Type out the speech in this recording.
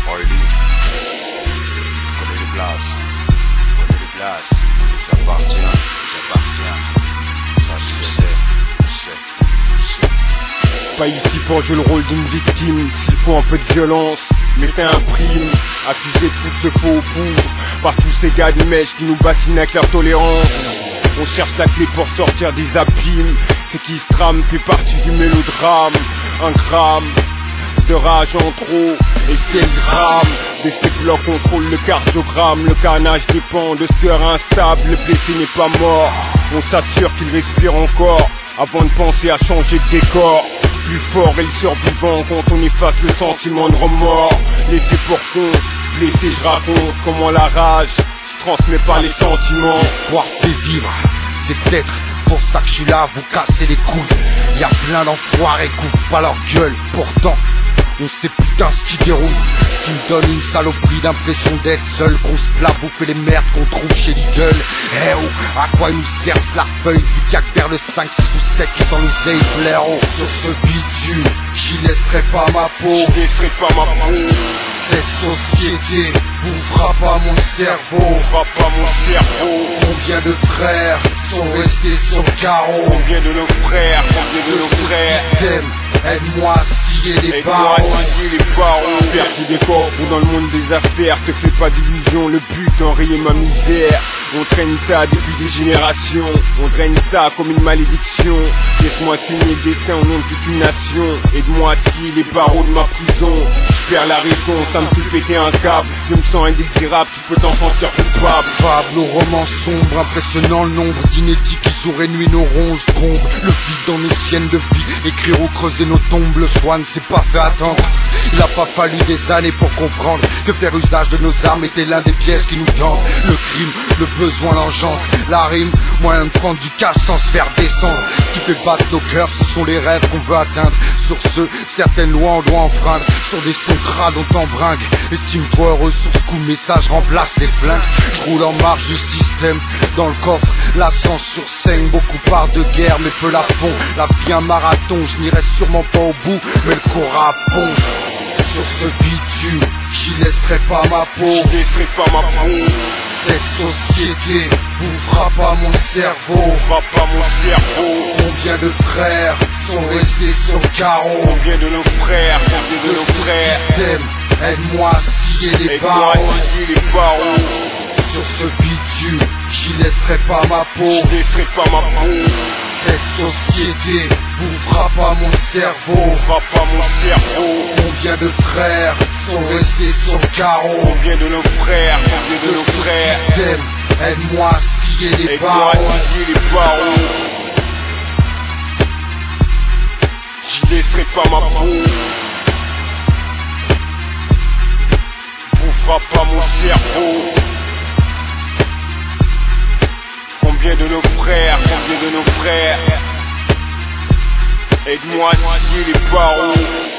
Oily. Connais les places, j'appartiens, ça je sais. Pas ici pour jouer le rôle d'une victime. S'il faut un peu de violence, mettez un prime. Accusé de foutre le faux aux poudres par tous ces gars de mèche qui nous bassinent avec leur tolérance. On cherche la clé pour sortir des abîmes. C'est qui se trame fait partie du mélodrame. Un gramme de rage en trop, et c'est le drame. Des blocs contrôlent le cardiogramme. Le carnage dépend de ce cœur instable. Le blessé n'est pas mort, on s'assure qu'il respire encore avant de penser à changer de décor. Plus fort et le survivant quand on efface le sentiment de remords. Laissé pour compte, blessé je raconte comment la rage se transmet par les sentiments. L'espoir fait vivre, c'est peut-être pour ça que je suis là à vous casser les couilles. Y'a plein d'enfoirés qui ouvrent pas leur gueule. Pourtant, on sait putain ce qui déroule. Ce qui me donne une saloperie d'impression d'être seul. Qu'on se plat bouffer les merdes qu'on trouve chez Lidl. Eh oh, à quoi il nous sert ce larfeuille? Vu qu'il y a que vers le 5, 6 ou 7 qui s'en nous éclairent. Oh, sur ce bitume, j'y laisserai pas ma peau. Cette société bouffera pas mon cerveau. Combien de frères sont restés sur le carreau? Combien de nos frères, Système, aide-moi à scier les barreaux. Percer des coffres dans le monde des affaires. Te fais pas d'illusions, le but enrayer ma misère. On traîne ça depuis des générations. On draine ça comme une malédiction. Laisse-moi signer le destin au nom de toute une nation. Aide-moi à scier les barreaux de ma prison. Je perds la raison, ça me fait péter un câble. Je me sens indésirable, tu peux t'en sentir coupable. Fable au roman sombre, impressionnant le nombre d'inédits qui jour et nuit nos ronges comblent. Le vide dans nos siennes de vie, écrire ou creuser nos tombes. Le choix ne s'est pas fait attendre. Il a pas fallu des années pour comprendre que faire usage de nos armes était l'un des pièges qui nous tentent. Le crime, le besoin l'engendre. La rime, moyen de prendre du cash sans se faire descendre. Ce qui fait battre nos cœurs, ce sont les rêves qu'on veut atteindre. Sur ce, certaines lois on doit enfreindre. Sur des sons crades on t'embringue. Estime-toi heureux sur ce coup, message remplace les flingues. Je roule en marge du système. Dans le coffre, la sang sur scène. Beaucoup parlent de guerre mais peu la font. La vie un marathon, je n'irai sûrement pas au bout, mais le courra à fond. Sur ce bitume, j'y laisserai pas ma peau. Cette société bouffera pas mon cerveau. Combien de frères sont restés sur le carreau? Combien de nos frères, Le système, aide-moi à scier les barreaux. Sur ce bitume, j'y laisserai pas ma peau. Cette société bouffera pas mon cerveau. Combien de frères sont restés sur le carreau? Combien de nos frères, Le système, aide-moi à scier les barreaux. Je laisserai pas ma peau. Bouffera pas mon cerveau. Combien de nos frères, aide-moi à scier les barreaux.